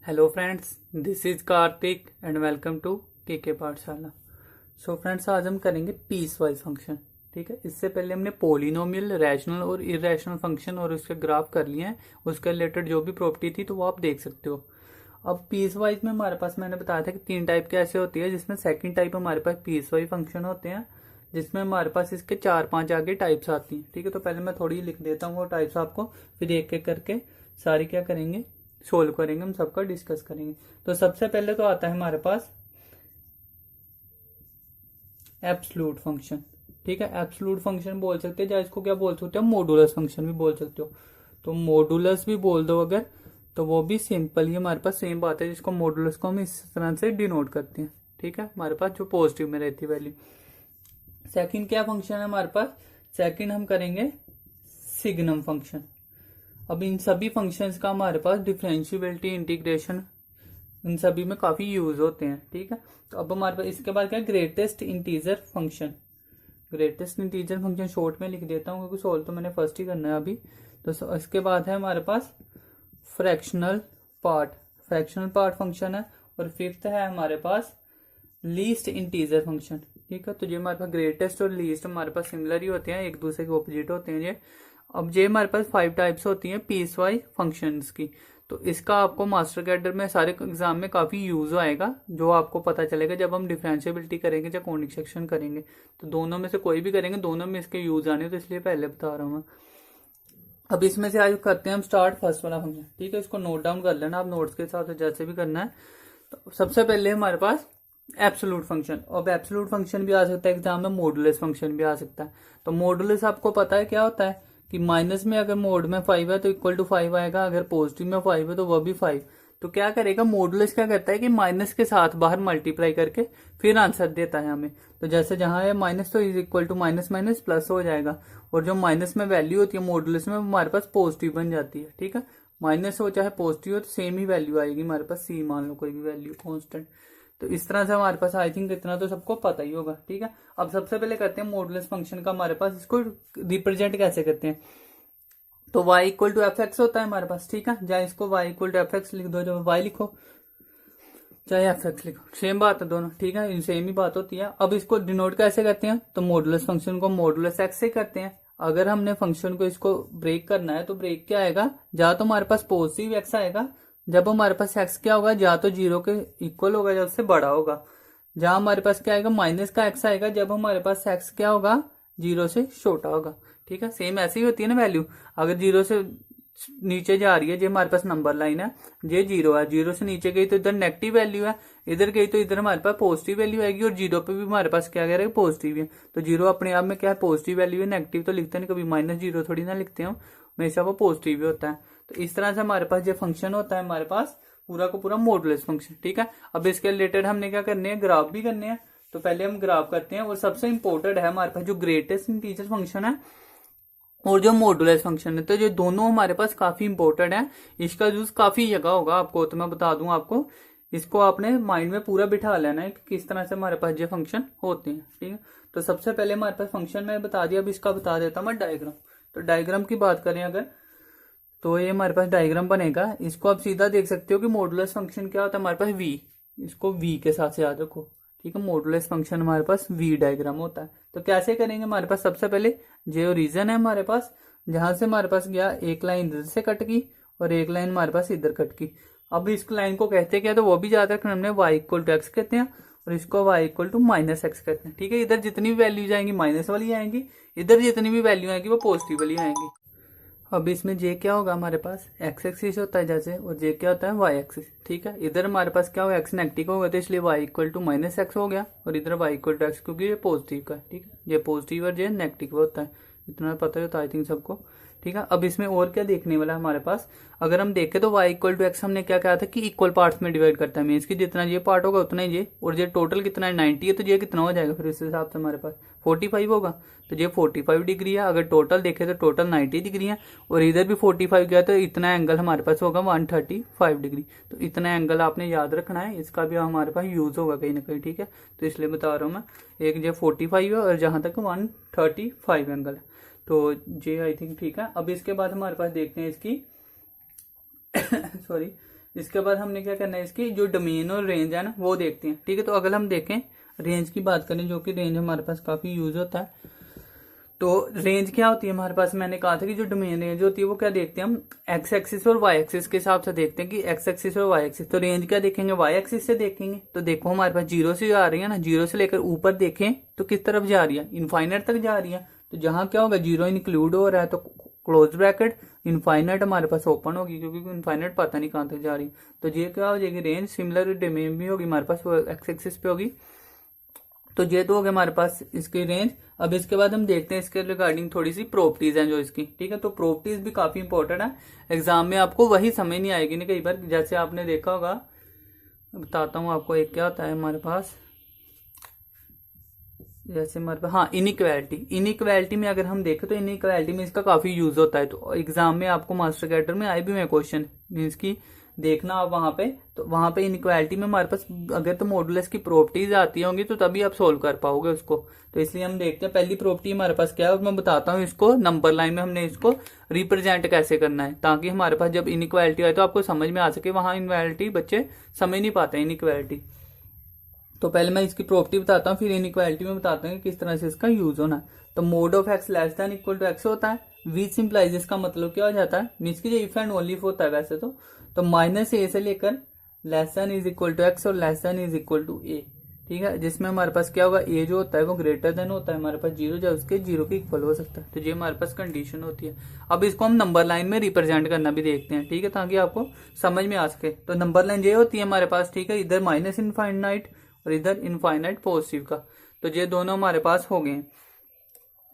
Hello friends, this is Karthik and welcome to K Pathshala. So friends, आज हम करेंगे piece wise function. ठीक है, इससे पहले हमने पोलिनोमियल, रैशनल और इरेशनल फंक्शन और उसके ग्राफ कर लिए हैं। उसके रिलेटेड जो भी प्रॉपर्टी थी तो वो आप देख सकते हो। अब पीस वाइज में हमारे पास मैंने बताया था कि तीन टाइप के ऐसे होती है, जिसमें सेकंड टाइप हमारे पास पीस वाइज फंक्शन होते हैं, जिसमें हमारे पास इसके 4-5 आगे टाइप्स आती हैं। ठीक है, तो पहले मैं थोड़ी लिख देता हूँ वो टाइप्स आपको, फिर एक एक करके सारी क्या करेंगे, सोल्व करेंगे, हम सबका डिस्कस करेंगे। तो सबसे पहले तो आता है हमारे पास एब्सोल्यूट फंक्शन। ठीक है, एब्सोल्यूट फंक्शन बोल सकते हैं, या इसको क्या बोल सकते हो, मॉडुलस फंक्शन भी बोल सकते हो। तो मॉडुलस भी बोल दो अगर, तो वो भी सिंपल ही हमारे पास सेम बात है, जिसको मॉडुलस को हम इस तरह से डिनोट करते हैं। ठीक है, हमारे पास जो पॉजिटिव में रहती है वैल्यू। सेकंड क्या फंक्शन है हमारे पास, सेकंड हम करेंगे सिग्नम फंक्शन। अब इन सभी फंक्शंस का हमारे पास डिफरेंशिएबिलिटी, इंटीग्रेशन, इन सभी में काफी यूज होते हैं। ठीक है, तो अब हमारे पास इसके बाद क्या है, greatest integer function. Greatest integer function short में लिख देता हूँ क्योंकि सोल्व तो मैंने फर्स्ट ही करना है अभी। तो इसके बाद है हमारे पास fractional part, fractional part function है। और फिफ्थ है हमारे पास लीस्ट इंटीजर फंक्शन। ठीक है, तो ये हमारे पास ग्रेटेस्ट और लीस्ट हमारे पास सिमिलर ही होते हैं, एक दूसरे के ऑपोजिट होते हैं ये। अब ये हमारे पास 5 टाइप्स होती हैं पीस वाइज फंक्शंस की। तो इसका आपको मास्टर कैडर में सारे एग्जाम में काफी यूज आएगा, जो आपको पता चलेगा जब हम डिफरेंशिएबिलिटी करेंगे या कॉनिक सेक्शन करेंगे। तो दोनों में से कोई भी करेंगे, दोनों में इसके यूज आने, तो इसलिए पहले बता रहा हूँ मैं। अब इसमें से आज करते हैं हम स्टार्ट फर्स्ट वाला फंक्शन। ठीक है, इसको नोट डाउन कर लेना आप नोट्स के हिसाब से, जैसे भी करना है। तो सबसे पहले हमारे पास एब्सोल्यूट फंक्शन। अब एब्सोल्यूट फंक्शन भी आ सकता है एग्जाम में, मॉडुलस फंक्शन भी आ सकता है। तो मॉडुलस आपको पता है क्या होता है, कि माइनस में अगर मोड में 5 है तो इक्वल टू 5 आएगा, अगर पॉजिटिव में 5 है तो वह भी 5। तो क्या करेगा मॉडुलस, क्या करता है कि माइनस के साथ बाहर मल्टीप्लाई करके फिर आंसर देता है हमें। तो जैसे जहां है माइनस तो is equal to minus minus plus हो जाएगा, और जो माइनस में वैल्यू होती है मॉडुलस में, हमारे पास पॉजिटिव बन जाती है। ठीक है, माइनस हो चाहे पॉजिटिव हो तो सेम ही वैल्यू आएगी हमारे पास, सी मान लो कोई भी वैल्यू कांस्टेंट। तो इस तरह से हमारे पास आई थिंक इतना तो सबको पता ही होगा। ठीक है, अब सबसे पहले करते हैं मॉडुलस फंक्शन का हमारे पास इसको रिप्रेजेंट कैसे करते हैं। तो y equal to F X होता है हमारे पास। ठीक है, चाहे इसको y equal to F X लिख दो, जब y लिखो चाहे एफ एक्स लिखो, सेम बात है दोनों। ठीक है, सेम ही बात होती है। अब इसको डिनोट कैसे करते हैं, तो मॉडुलस फंक्शन को मॉडुलस एक्स से करते हैं। अगर हमने फंक्शन को इसको ब्रेक करना है तो ब्रेक क्या आएगा, या तो हमारे पास पॉजिटिव एक्स आएगा जब हमारे पास एक्स क्या होगा, या तो 0 के इक्वल होगा जब से बड़ा होगा, जहां हमारे पास क्या आएगा माइनस का एक्स आएगा जब हमारे पास एक्स क्या होगा 0 से छोटा होगा। ठीक है, सेम ऐसे ही होती है ना वैल्यू। अगर 0 से नीचे जा रही है, जो हमारे पास नंबर लाइन है, ये 0 है, 0 से नीचे गई तो इधर नेगेटिव वैल्यू है, इधर गई तो इधर हमारे पास पॉजिटिव वैल्यू आएगी, और 0 पे भी हमारे पास क्या कह रहा है पॉजिटिव है। तो 0 अपने आप में क्या है, पॉजिटिव वैल्यू है, नेगेटिव तो लिखते नहीं, कभी -0 थोड़ी ना लिखते हो, हमेशा वो पॉजिटिव ही होता है। तो इस तरह से हमारे पास जो फंक्शन होता है हमारे पास पूरा का पूरा मॉडुलस फंक्शन। ठीक है, अब इसके रिलेटेड हमने क्या करने हैं, ग्राफ भी करने हैं। तो पहले हम ग्राफ करते हैं, और सबसे इंपॉर्टेंट है हमारे पास जो ग्रेटेस्ट इंटीजर फंक्शन है और जो मॉडुलस फंक्शन है। तो ये दोनों हमारे पास काफी इंपॉर्टेंट है, इसका यूज काफी जगह होगा आपको, तो मैं बता दूं आपको, इसको आपने माइंड में पूरा बिठा लेना है कि किस तरह से हमारे पास ये फंक्शन होते हैं। ठीक है, तो सबसे पहले हमारे पास फंक्शन में बता दिया, अब इसका बता देता हूं मैं डायग्राम। तो डायग्राम की बात करें अगर, तो ये हमारे पास डायग्राम बनेगा। इसको आप सीधा देख सकते हो कि मॉडुलस फंक्शन क्या होता है हमारे पास, वी, इसको वी के साथ से याद रखो। ठीक है, मॉडुलस फंक्शन हमारे पास वी डायग्राम होता है। तो कैसे करेंगे, हमारे पास सबसे पहले जो रीजन है हमारे पास, जहां से हमारे पास गया एक लाइन इधर से कट की और एक लाइन हमारे पास इधर कट की। अब इस लाइन को कहते हैं क्या, तो वो भी ज्यादा हमने वाई इक्वल टू एक्स कहते हैं, और इसको Y equal to minus X कहते हैं। ठीक है, इधर जितनी भी वैल्यूज आएंगी माइनस वाली आएंगी, इधर जितनी भी वैल्यू आएंगी वो पॉजिटिव वाली आएंगी। अब इसमें जे क्या होगा हमारे पास, एक्स एक्सिस होता है जैसे, और जे क्या होता है वाई एक्सिस। ठीक है, इधर हमारे पास क्या होगा, एक्स नेगेटिव होगा तो इसलिए Y equal to minus X हो गया, और इधर वाई इक्वल टू एक्स, क्योंकि ये पॉजिटिव का है। ठीक है, ये पॉजिटिव और ये नेगेटिव होता है, इतना पता होता है आई थिंक सबको। ठीक है, अब इसमें और क्या देखने वाला है हमारे पास, अगर हम देखें तो y इक्वल टू एक्स हमने क्या कहा था कि इक्वल पार्ट्स में डिवाइड करता है, मीन्स कि जितना ये पार्ट होगा उतना ही ये, और ये टोटल कितना है 90 है, तो ये कितना हो जाएगा फिर इस हिसाब से हमारे पास 45 होगा। तो ये 45 डिग्री है, अगर टोटल देखें तो टोटल 90 डिग्री है, और इधर भी 45 गया तो इतना एंगल हमारे पास होगा 135 डिग्री। तो इतना एंगल आपने याद रखना है, इसका भी हमारे पास यूज होगा कहीं ना कहीं। ठीक है, तो इसलिए बता रहा हूँ मैं, एक ये 45 है और जहां तक 135 एंगल है, तो ये आई थिंक ठीक है। अब इसके बाद हमारे पास देखते हैं इसकी सॉरी इसके बाद हमने क्या करना है, इसकी जो डोमेन और रेंज है ना वो देखते हैं। ठीक है, तो अगर हम देखें रेंज की बात करें, जो कि रेंज हमारे पास काफी यूज होता है, तो रेंज क्या होती है हमारे पास, मैंने कहा था कि जो डोमेन रेंज होती है वो क्या देखते हैं हम, एक्स एक्सिस और वाई एक्सिस के हिसाब से देखते हैं कि एक्स एक्सिस और वाई एक्सिस। तो रेंज क्या देखेंगे, वाई एक्सिस से देखेंगे। तो देखो हमारे पास जीरो से आ रही है ना, जीरो से लेकर ऊपर देखें तो किस तरफ जा रही है, इनफाइनाइट तक जा रही है। तो जहां क्या होगा, जीरो इंक्लूड हो रहा है तो क्लोज ब्रैकेट, इनफाइनाइट हमारे पास ओपन होगी क्योंकि इनफाइनाइट पता नहीं कहां तक जा रही है। तो ये क्या हो जाएगी रेंज, सिमिलर डोमेन भी होगी हमारे पास, वो एक्स एक्सिस पे होगी। तो ये तो हो गया हमारे पास इसकी रेंज। अब इसके बाद हम देखते हैं इसके रिगार्डिंग थोड़ी सी प्रॉपर्टीज हैं जो इसकी। ठीक है, तो प्रॉपर्टीज भी काफी इंपॉर्टेंट है, एग्जाम में आपको वही समझ नहीं आएगी ना कई बार। जैसे आपने देखा होगा, बताता हूं आपको, एक क्या होता है हमारे पास, जैसे हमारे पास हाँ इनइक्वालिटी। इनइक्वालिटी में अगर हम देखें तो इनइक्वालिटी में इसका काफी यूज होता है। तो एग्जाम में आपको मास्टर कैडर में आए भी हुए क्वेश्चन, मीन्स की देखना आप वहां पे, तो वहां पे इनइक्वालिटी में हमारे पास अगर तो मॉडुलस की प्रॉपर्टीज आती होंगी तो तभी आप सोल्व कर पाओगे उसको। तो इसलिए हम देखते हैं पहली प्रॉपर्टी हमारे पास क्या है, और मैं बताता हूँ इसको नंबर लाइन में हमने इसको रिप्रेजेंट कैसे करना है, ताकि हमारे पास जब इनइक्वालिटी आए तो आपको समझ में आ सके। वहां इनइक्वालिटी बच्चे समझ नहीं पाते इनइक्वालिटी। तो पहले मैं इसकी प्रॉपर्टी बताता हूँ, फिर इनइक्वालिटी में बताता हूँ कि किस तरह से इसका यूज होना है। तो mod of X less than equal to X होता है, विच सिंप्लाइज इसका मतलब क्या हो जाता है, मीन्स की जो इफ एंड ओनली होता है वैसे तो माइनस ए से लेकर less than is equal to X और less than is equal to A. ठीक है, जिसमें हमारे पास क्या होगा, ए जो होता है वो ग्रेटर देन होता है हमारे पास जीरो, जब उसके जीरो के इक्वल हो सकता है। तो ये हमारे पास कंडीशन होती है। अब इसको हम नंबर लाइन में रिप्रेजेंट करना भी देखते हैं। ठीक है, ताकि आपको समझ में आ सके। तो नंबर लाइन ये होती है हमारे पास, ठीक है, इधर माइनस इनफाइनाइट और इधर इनफाइनाइट पॉजिटिव का। तो ये दोनों हमारे पास हो गए।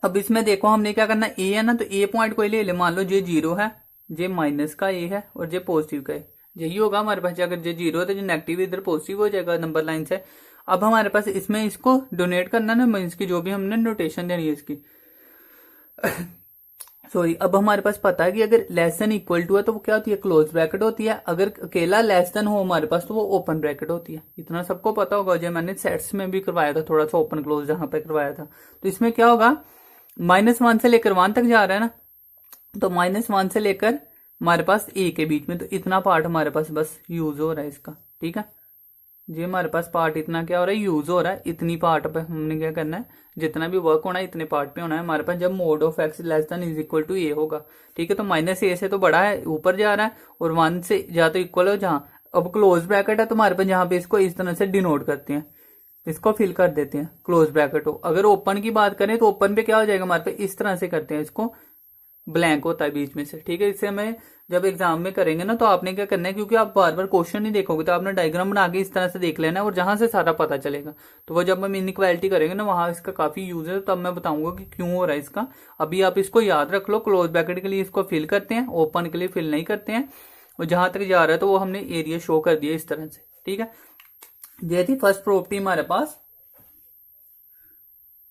अब इसमें देखो हमने क्या करना, ए है ना, तो ए पॉइंट कोई ले ले, मान लो ये जीरो है, ये माइनस का ए है और ये पॉजिटिव का है, यही होगा हमारे पास। अगर ये जीरो है तो जो नेगेटिव इधर पॉजिटिव हो जाएगा नंबर लाइन से। अब हमारे पास इसमें इसको डोनेट करना ना, इसकी जो भी हमने नोटेशन देनी है इसकी सॉरी। अब हमारे पास पता है कि अगर लेस देन इक्वल टू है तो वो क्या होती है, क्लोज ब्रैकेट होती है। अगर अकेला लेस देन हो हमारे पास तो वो ओपन ब्रैकेट होती है। इतना सबको पता होगा, जो मैंने सेट्स में भी करवाया था थोड़ा सा ओपन क्लोज जहां पे करवाया था। तो इसमें क्या होगा, -1 से लेकर 1 तक जा रहा है ना, तो -1 से लेकर हमारे पास ए के बीच में, तो इतना पार्ट हमारे पास बस यूज हो रहा है इसका। ठीक है, ये हमारे पास पार्ट इतना क्या हो रहा है, यूज हो रहा है। इतनी पार्ट पे हमने क्या करना है, जितना भी वर्क होना है इतने पार्ट पे होना है हमारे पास, जब mod of X less than is equal to A होगा। ठीक है, तो माइनस ए से तो बड़ा है, ऊपर जा रहा है, और 1 से या तो इक्वल हो जहां। अब क्लोज ब्रैकेट है तो हमारे पास जहां पे इसको इस तरह से डिनोट करते हैं, इसको फिल कर देते हैं क्लोज ब्रैकेट हो। अगर ओपन की बात करें तो ओपन पे क्या हो जाएगा हमारे पास, इस तरह से करते हैं, इसको ब्लैंक होता है बीच में से। ठीक है, इससे हमें जब एग्जाम में करेंगे ना तो आपने क्या करना है, क्योंकि आप बार बार क्वेश्चन नहीं देखोगे तो आपने डायग्राम बना के इस तरह से देख लेना है, और जहां से सारा पता चलेगा। तो वो जब हम इनइक्वालिटी करेंगे ना वहां इसका काफी यूज है, तब मैं बताऊंगा कि क्यों हो रहा है इसका। अभी आप इसको याद रख लो, क्लोज ब्रैकेट के लिए इसको फिल करते हैं, ओपन के लिए फिल नहीं करते हैं। और जहां तक जा रहा है तो वो हमने एरिया शो कर दिया इस तरह से। ठीक है, ये थी फर्स्ट प्रॉपर्टी हमारे पास,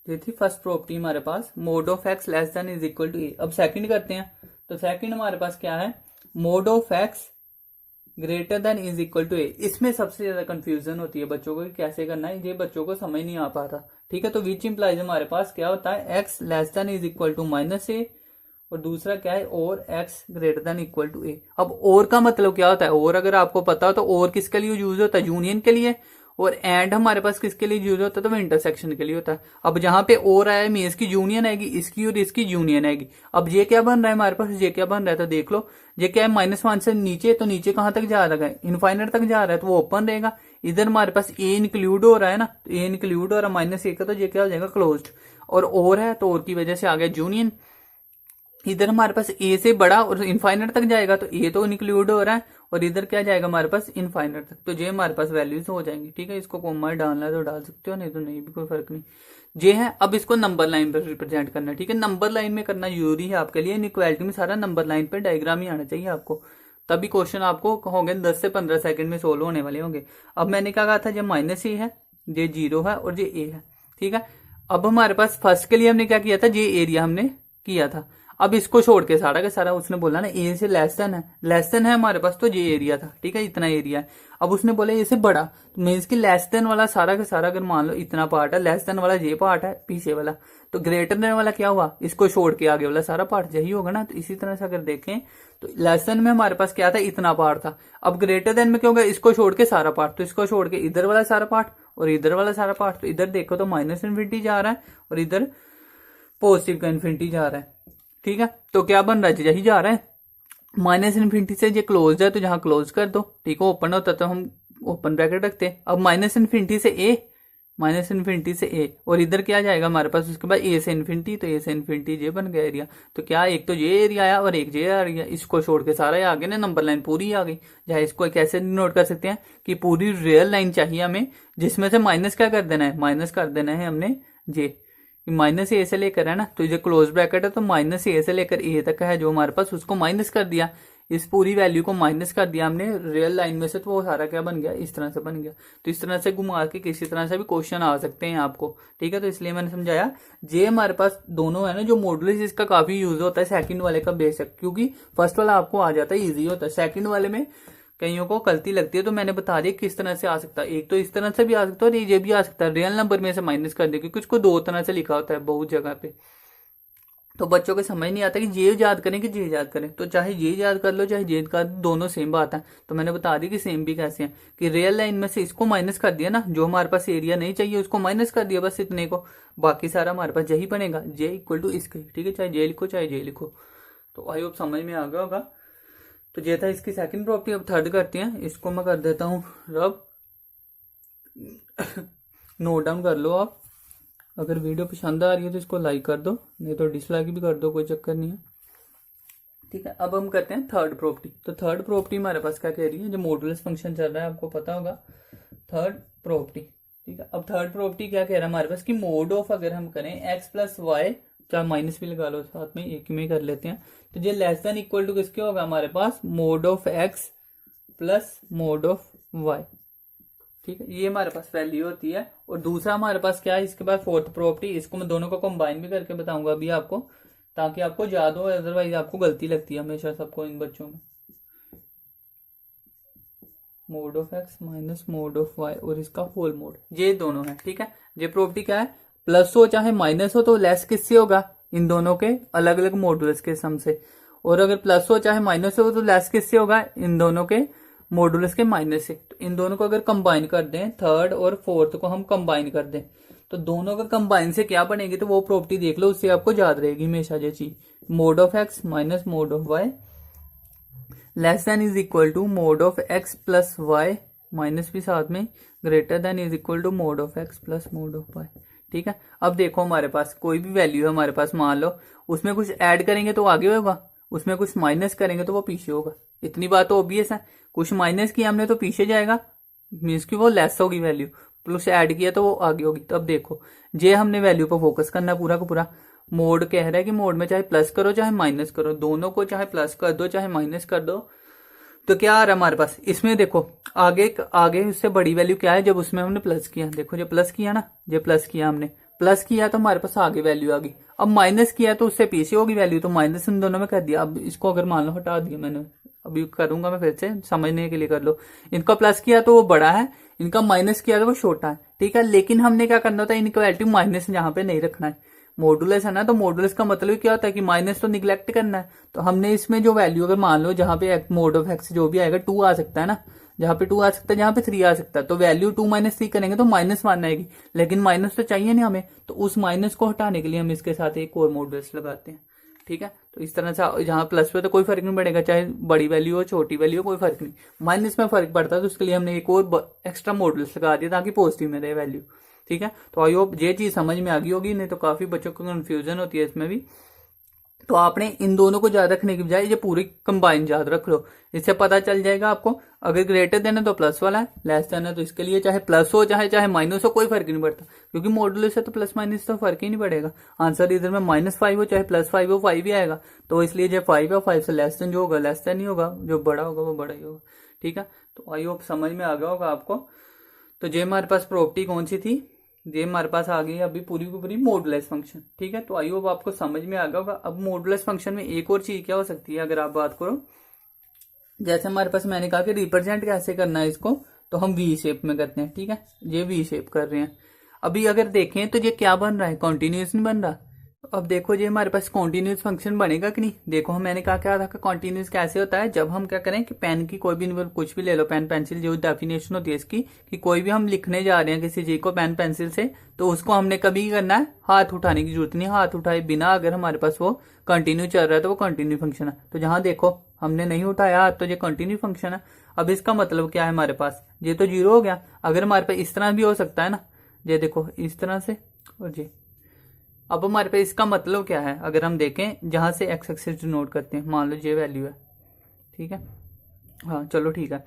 ये थी फर्स्ट प्रॉपर्टी हमारे पास, mod of X less than is equal to A. अब सेकंड करते हैं। तो सेकंड हमारे पास क्या है, mod of X greater than is equal to A. इसमें सबसे ज्यादा कंफ्यूजन होती है बच्चों को कि कैसे करना है, ये बच्चों को समझ नहीं आ पाता। ठीक है, तो विच इंप्लाइज हमारे पास क्या होता है, X less than is equal to minus A, और दूसरा क्या है, और X greater than equal to A. अब और का मतलब क्या होता है, और अगर आपको पता हो तो और किसके लिए यूज होता है, यूनियन के लिए। और एंड हमारे पास किसके लिए यूज होता है, तो वो इंटरसेक्शन के लिए होता है। अब जहां पे और आया है इसकी यूनियन आएगी, इसकी और इसकी यूनियन आएगी। अब ये क्या बन रहा है हमारे पास, ये क्या बन रहा है, तो देख लो ये क्या है, -1 से नीचे, तो नीचे कहां तक जा रहा है, इनफाइनाइट तक जा रहा है, तो वो ओपन रहेगा। इधर हमारे पास ए इंक्लूड हो रहा है ना, तो ए इंक्लूड हो रहा है -1 का, तो ये क्या हो जाएगा, क्लोज्ड। और है तो और की वजह से आ गया यूनियन। इधर हमारे पास ए से बड़ा और इनफाइनाइट तक जाएगा, तो ए तो इंक्लूड हो रहा है, और इधर क्या जाएगा हमारे पास, इनफाइनाइट तक। तो ये हमारे पास वैल्यूज हो जाएंगी। ठीक है, इसको कोमा डालना है तो डाल सकते हो, नहीं तो नहीं भी कोई फर्क नहीं। ये है, अब इसको नंबर लाइन पर रिप्रेजेंट करना है। ठीक है, नंबर लाइन में करना जरूरी है आपके लिए। इनइक्वालिटी में सारा नंबर लाइन पे डायग्राम ही आना चाहिए आपको, तभी क्वेश्चन आपको होंगे 10 से 15 सेकंड में सोल्व होने वाले होंगे। अब मैंने क्या कहा था, ये माइनस ए है, ये जीरो है और ये ए है। ठीक है, अब हमारे पास फर्स्ट के लिए हमने क्या किया था, ये एरिया हमने किया था। अब इसको छोड़ के सारा का सारा उसने बोला ना ए से लेस देन है हमारे पास, तो ये एरिया था, ठीक है, इतना एरिया है। अब उसने बोला ए से बड़ा, तो मीन्स की लेस देन वाला सारा का सारा अगर मान लो इतना पार्ट है, लेस देन वाला ये पार्ट है पीछे वाला, तो ग्रेटर देन वाला क्या हुआ, इसको छोड़ के आगे वाला सारा पार्ट यही होगा ना। तो इसी तरह से अगर देखें तो लेस देन में हमारे पास क्या था, इतना पार्ट था। अब ग्रेटर देन में क्या होगा, इसको छोड़ के सारा पार्ट, तो इसको छोड़ के इधर वाला सारा पार्ट और इधर वाला सारा पार्ट, तो इधर देखो तो माइनस इन्फिनिटी जा रहा है और इधर पॉजिटिव का इन्फिनिटी जा रहा है, ठीक है। तो क्या बन रहा है, यही जा रहा है। माइनस इन्फिनिटी से ये क्लोज है तो जहां क्लोज कर दो, ठीक है, ओपन होता तो हम ओपन ब्रैकेट रखते हैं। अब माइनस इन्फिनिटी से ए और इधर क्या जाएगा हमारे पास, उसके बाद ए से इन्फिनिटी, तो ए से इन्फिनिटी ये बन गया एरिया। तो क्या एक तो ये एरिया आया और एक ये एरिया, इसको छोड़ के सारा आ गया ना, नंबर लाइन पूरी आ गई। जहाँ इसको कैसे नोट कर सकते हैं कि पूरी रियल लाइन चाहिए हमें, जिसमें से माइनस क्या कर देना है, माइनस कर देना है हमने जे, माइनस ए से लेकर है ना, तो ये क्लोज ब्रैकेट है, तो माइनस ए से लेकर ए तक है जो हमारे पास, उसको माइनस कर दिया, इस पूरी वैल्यू को माइनस कर दिया हमने रियल लाइन में से, तो वो सारा क्या बन गया, इस तरह से बन गया। तो इस तरह से घुमा के किसी तरह से भी क्वेश्चन आ सकते हैं आपको, ठीक है। तो इसलिए मैंने समझाया जे हमारे पास दोनों है ना, जो मॉडुलस इसका काफी यूज होता है, सेकंड वाले का बेशक, क्योंकि फर्स्ट वाला आपको आ जाता है, इजी होता है, सेकंड वाले में कईयों को गलती लगती है। तो मैंने बता दिया किस तरह से आ सकता है, एक तो इस तरह से भी आ सकता है और ये भी आ सकता है, रियल नंबर में से माइनस कर दे, क्योंकि उसको दो तरह से लिखा होता है बहुत जगह पे। तो बच्चों को समझ नहीं आता कि ये याद करें कि ये याद करें, तो चाहे ये याद कर लो चाहे ये याद, दोनों सेम बात है। तो मैंने बता दी कि सेम भी कैसे है, कि रियल लाइन में से इसको माइनस कर दिया ना, जो हमारे पास एरिया नहीं चाहिए उसको माइनस कर दिया, बस इतने को, बाकी सारा हमारे पास यही बनेगा, जे इक्वल टू इसके, ठीक है, चाहे जे लिखो चाहे जे लिखो। तो आई होप समझ में आ गया होगा। तो ये था इसकी सेकंड प्रॉपर्टी। अब थर्ड करते हैं, इसको मैं कर देता हूँ रब, नोट डाउन कर लो आप। अगर वीडियो पसंद आ रही है तो इसको लाइक कर दो, नहीं तो डिसलाइक भी कर दो, कोई चक्कर नहीं है, ठीक है। अब हम करते हैं थर्ड प्रॉपर्टी। तो थर्ड प्रॉपर्टी हमारे पास क्या कह रही है, जो मॉडुलस फंक्शन चल रहा है आपको पता होगा, थर्ड प्रॉपर्टी, ठीक है। अब थर्ड प्रॉपर्टी क्या कह रहा है हमारे पास कि मोड ऑफ अगर हम करें एक्स प्लस वाई, चाहे माइनस भी लगा लो साथ में, एक में कर लेते हैं, तो ये लेस देन इक्वल टू किसके होगा हमारे पास, mod of X plus mod of Y, ठीक है, ये हमारे पास वैल्यू होती है। और दूसरा हमारे पास क्या है, इसके बाद फोर्थ प्रॉपर्टी, इसको मैं दोनों को कंबाइन भी करके बताऊंगा अभी आपको, ताकि आपको याद हो, अदरवाइज आपको गलती लगती है हमेशा सबको इन बच्चों में। Mod of X minus mod of Y और इसका होल मोड, ये दोनों है, ठीक है। ये प्रॉपर्टी क्या है, प्लस हो चाहे माइनस हो तो लेस किससे होगा, इन दोनों के अलग अलग मॉडुलस के सम से, और अगर प्लस हो चाहे माइनस हो तो लेस किससे होगा, इन दोनों के मॉडुलस के माइनस से। तो इन दोनों को अगर कंबाइन कर दें, थर्ड और फोर्थ को हम कंबाइन कर दें, तो दोनों का कंबाइन से क्या बनेगी, तो वो प्रॉपर्टी देख लो, उससे आपको याद रहेगी हमेशा ये चीज, mod of X minus mod of Y less than is equal to mod of X plus Y, minus भी साथ में, greater than is equal to mod of X plus mod of Y, ठीक है। अब देखो हमारे पास कोई भी वैल्यू है हमारे पास, मान लो उसमें कुछ ऐड करेंगे तो आगे होगा, उसमें कुछ माइनस करेंगे तो वो पीछे होगा, इतनी बात तो ऑब्वियस है। कुछ माइनस किया हमने तो पीछे जाएगा, मीन्स की वो लेस होगी वैल्यू, प्लस ऐड किया तो वो आगे होगी। तो अब देखो जे हमने वैल्यू पर फोकस करना पूरा का पूरा, मोड कह रहा है कि मोड में चाहे प्लस करो चाहे माइनस करो, दोनों को चाहे प्लस कर दो चाहे माइनस कर दो, तो क्या आ रहा है हमारे पास, इसमें देखो आगे आगे उससे बड़ी वैल्यू क्या है, जब उसमें हमने प्लस किया, देखो जब प्लस किया ना, जब प्लस किया हमने, प्लस किया तो हमारे पास आगे वैल्यू आ गई। अब माइनस किया तो उससे पीछे होगी वैल्यू, तो माइनस इन दोनों में कर दिया। अब इसको अगर मान लो हटा दिया मैंने, अभी करूंगा मैं फिर से समझने के लिए, कर लो, इनका प्लस किया तो वो बड़ा है, इनका माइनस किया तो वो छोटा है, ठीक है। लेकिन हमने क्या करना होता है, इनक्वालिटी माइनस जहां पे नहीं रखना है, मॉडुलस है ना, तो मॉडुलस का मतलब क्या होता है कि माइनस तो निग्लेक्ट करना है। तो हमने इसमें जो वैल्यू अगर मान लो जहां पे मोड ऑफ एक्स जो भी आएगा 2 आ सकता है ना, जहां पे 2 आ सकता है, जहां पे 3 आ सकता है, तो वैल्यू 2 माइनस 3 करेंगे तो -1 आएगी, लेकिन माइनस तो चाहिए नहीं हमें, तो उस माइनस को हटाने के लिए हम इसके साथ एक और मॉडुलस लगाते हैं, ठीक है। तो इस तरह से जहां प्लस पे तो कोई फर्क नहीं पड़ेगा, चाहे बड़ी वैल्यू हो छोटी वैल्यू हो कोई फर्क नहीं, माइनस में फर्क पड़ता है, तो उसके लिए हमने एक और एक्स्ट्रा मॉडुलस लगा दिया ताकि पॉजिटिव में रहे वैल्यू, ठीक है। तो आई होप ये चीज समझ में आ गई होगी, नहीं तो काफी बच्चों को कंफ्यूजन होती है इसमें भी। तो आपने इन दोनों को याद रखने की बजाय ये पूरी कंबाइन याद रख लो, इससे पता चल जाएगा आपको, अगर ग्रेटर देन है तो प्लस वाला है, लेस देन है तो इसके लिए चाहे प्लस हो चाहे माइनस हो कोई फर्क नहीं पड़ता, क्योंकि मॉडुलस है तो प्लस माइनस तो फर्क ही नहीं पड़ेगा। आंसर इधर में -5 हो चाहे +5 हो 5 ही आएगा, तो इसलिए जो 5 है 5 से लेस देन जो होगा लेस देन ही होगा, जो बड़ा होगा वो बड़ा ही होगा, ठीक है। तो आई होप समझ में आ गया होगा आपको। तो ये हमारे पास प्रॉपर्टी कौन सी थी, ये हमारे पास आ गई है अभी पूरी की पूरी मॉडुलस फंक्शन। ठीक है, तो आई होप आपको समझ में आ गया होगा। अब मॉडुलस फंक्शन में एक और चीज क्या हो सकती है अगर आप बात करो, जैसे हमारे पास मैंने कहा कि रिप्रेजेंट कैसे करना है इसको, तो हम वी शेप में करते हैं। ठीक है, ये वी शेप कर रहे हैं। अभी अगर देखें तो ये क्या बन रहा है, कॉन्टिन्यूस नहीं बन रहा। अब देखो ये हमारे पास कॉन्टिन्यूस फंक्शन बनेगा कि नहीं। देखो मैंने कहा क्या था कि कॉन्टिन्यूस कैसे होता है, जब हम क्या करें कि पेन की कोई भी कुछ भी ले लो, पेन पेंसिल, जो डेफिनेशन होती है इसकी कि कोई भी हम लिखने जा रहे हैं किसी चीज को पेन पेंसिल से, तो उसको हमने कभी करना है, हाथ उठाने की जरूरत नहीं। हाथ उठाए बिना अगर हमारे पास वो कंटिन्यू चल रहा है तो वो कंटिन्यू फंक्शन है। तो जहां देखो हमने नहीं उठाया हाथ तो ये कंटिन्यू फंक्शन है। अब इसका मतलब क्या है हमारे पास, ये तो जीरो हो गया। अगर हमारे पास इस तरह भी हो सकता है ना, ये देखो इस तरह से और ये। अब हमारे पास इसका मतलब क्या है, अगर हम देखें जहां से एक्स एक्सिस डिनोट करते हैं, मान लो ये वैल्यू है। ठीक है, हाँ चलो ठीक है,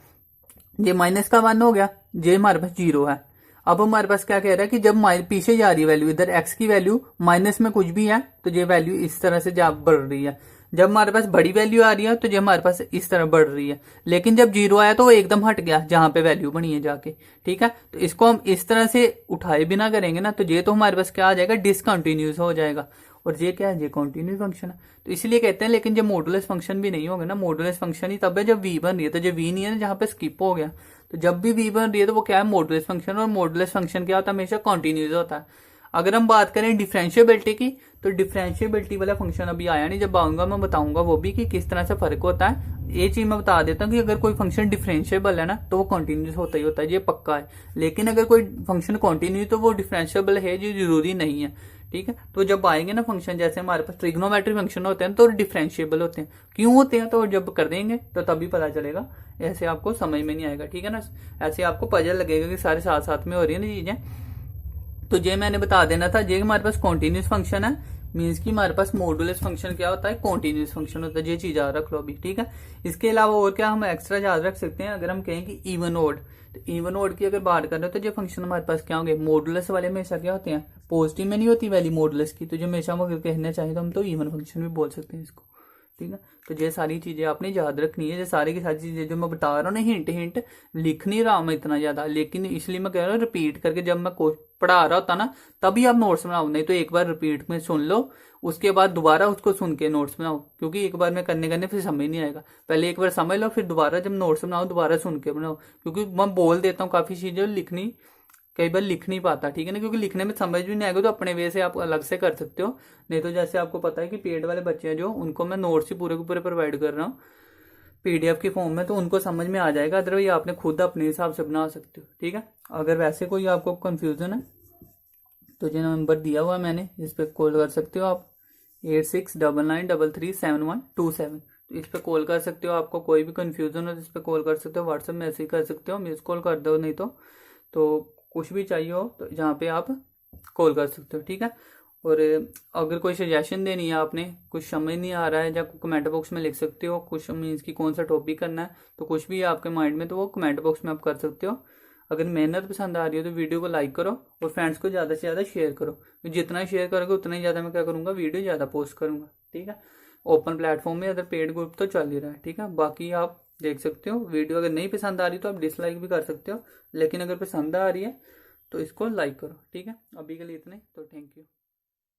ये माइनस का 1 हो गया, ये हमारे पास 0 है। अब हमारे पास क्या कह रहा है कि जब पीछे जा रही है वैल्यू, इधर एक्स की वैल्यू माइनस में कुछ भी है तो ये वैल्यू इस तरह से जा बढ़ रही है। जब हमारे पास बड़ी वैल्यू आ रही है तो ये हमारे पास इस तरह बढ़ रही है। लेकिन जब 0 आया तो वो एकदम हट गया जहां पे वैल्यू बनी है जाके। ठीक है, तो इसको हम इस तरह से उठाए बिना करेंगे ना, तो ये तो हमारे पास क्या आ जाएगा, डिसकंटिन्यूस हो जाएगा। और ये क्या है, ये कंटिन्यू फंक्शन है। तो इसलिए कहते हैं, लेकिन जब मॉडुलस फंक्शन भी नहीं होगा ना, मॉडुलस फंक्शन ही तब है जब वी बन रही है। तो जब वी नहीं है ना, जहां पे स्किप हो गया, तो जब भी वी बन रही है तो वो क्या है, मॉडुलस फंक्शन। और मॉडुलस फंक्शन क्या होता है, हमेशा कॉन्टिन्यूस होता है। अगर हम बात करें डिफरेंशिएबिलिटी की, तो डिफरेंशिएबिलिटी वाला फंक्शन अभी आया नहीं, जब आऊंगा मैं बताऊंगा वो भी कि किस तरह से फर्क होता है। ये चीज मैं बता देता हूँ कि अगर कोई फंक्शन डिफरेंशिएबल है ना तो वो कॉन्टिन्यूस होता ही होता है, ये पक्का है। लेकिन अगर कोई फंक्शन कॉन्टिन्यू तो वो डिफरेंशिएबल है, जो जरूरी नहीं है। ठीक है, तो जब आएंगे ना फंक्शन, जैसे हमारे पास ट्रिग्नोमेट्रिक फंक्शन होते हैं तो डिफरेंशिएबल होते हैं। क्यों होते हैं, तो जब कर देंगे तो तभी पता चलेगा, ऐसे आपको समझ में नहीं आएगा। ठीक है ना, ऐसे आपको पजल लगेगा कि सारे साथ साथ में हो रही है ना चीजें। तो ये मैंने बता देना था, ये हमारे पास कॉन्टिन्यूस फंक्शन है, मीन्स की हमारे पास मॉडुलस फंक्शन क्या होता है, कॉन्टिन्यूस फंक्शन होता है। ये चीज याद रख लो अभी। ठीक है, इसके अलावा और क्या हम एक्स्ट्रा याद रख सकते हैं, अगर हम कहें कि इवन ओड, तो इवन ओड की अगर बात कर रहे हो तो ये फंक्शन हमारे पास क्या होंगे, मॉडुलस वाले हमेशा क्या होते हैं, पॉजिटिव में नहीं होती वैल्यू मॉडुलस की। तो जो हमेशा हम अगर कहना चाहें तो हम तो इवन फंक्शन भी बोल सकते हैं इसको। ठीक है, तो ये सारी चीजें आपने याद रखनी है। ये सारी की सारी चीजें जो मैं बता रहा हूँ ना, हिंट हिंट लिख नहीं रहा मैं इतना ज्यादा, लेकिन इसलिए मैं कह रहा हूँ रिपीट करके, जब मैं पढ़ा रहा होता ना तभी आप नोट्स बनाओ, नहीं तो एक बार रिपीट में सुन लो, उसके बाद दोबारा उसको सुन के नोट्स बनाओ। क्योंकि एक बार में करने करने फिर समझ नहीं आएगा, पहले एक बार समझ लो, फिर दोबारा जब नोट्स बनाओ दोबारा सुन के बनाओ। क्योंकि मैं बोल देता हूँ काफी चीजें लिखनी, कई बार लिख नहीं पाता। ठीक है ना, क्योंकि लिखने में समझ भी नहीं आएगा तो अपने वे से आप अलग से कर सकते हो। नहीं तो जैसे आपको पता है कि पेड वाले बच्चे हैं जो, उनको मैं नोट्स ही पूरे के पूरे प्रोवाइड कर रहा हूँ पीडीएफ के फॉर्म में, तो उनको समझ में आ जाएगा। अदरवाइज आपने खुद अपने हिसाब से बना सकते हो। ठीक है, अगर वैसे कोई आपको कंफ्यूजन है तो जो नंबर दिया हुआ है मैंने, इस पर कॉल कर सकते हो आप, 8699337127। तो इस पर कॉल कर सकते हो। आपको कोई भी कंफ्यूजन हो तो इस पर कॉल कर सकते हो, व्हाट्सएप मैसेज कर सकते हो, मिस कॉल कर दो, नहीं तो कुछ भी चाहिए हो तो जहाँ पे आप कॉल कर सकते हो। ठीक है, और अगर कोई सजेशन देनी है, आपने कुछ समझ नहीं आ रहा है, या कमेंट बॉक्स में लिख सकते हो, कुछ मीन्स की कौन सा टॉपिक करना है, तो कुछ भी है आपके माइंड में तो वो कमेंट बॉक्स में आप कर सकते हो। अगर मेहनत पसंद आ रही हो तो वीडियो को लाइक करो और फ्रेंड्स को ज़्यादा से ज़्यादा शेयर करो। जितना शेयर करोगे उतना ही ज़्यादा मैं क्या करूँगा, वीडियो ज़्यादा पोस्ट करूँगा। ठीक है, ओपन प्लेटफॉर्म में अगर पेड ग्रुप तो चल ही रहा है। ठीक है, बाकी आप देख सकते हो। वीडियो अगर नहीं पसंद आ रही तो आप डिसलाइक भी कर सकते हो, लेकिन अगर पसंद आ रही है तो इसको लाइक करो। ठीक है, अभी के लिए इतने, तो थैंक यू।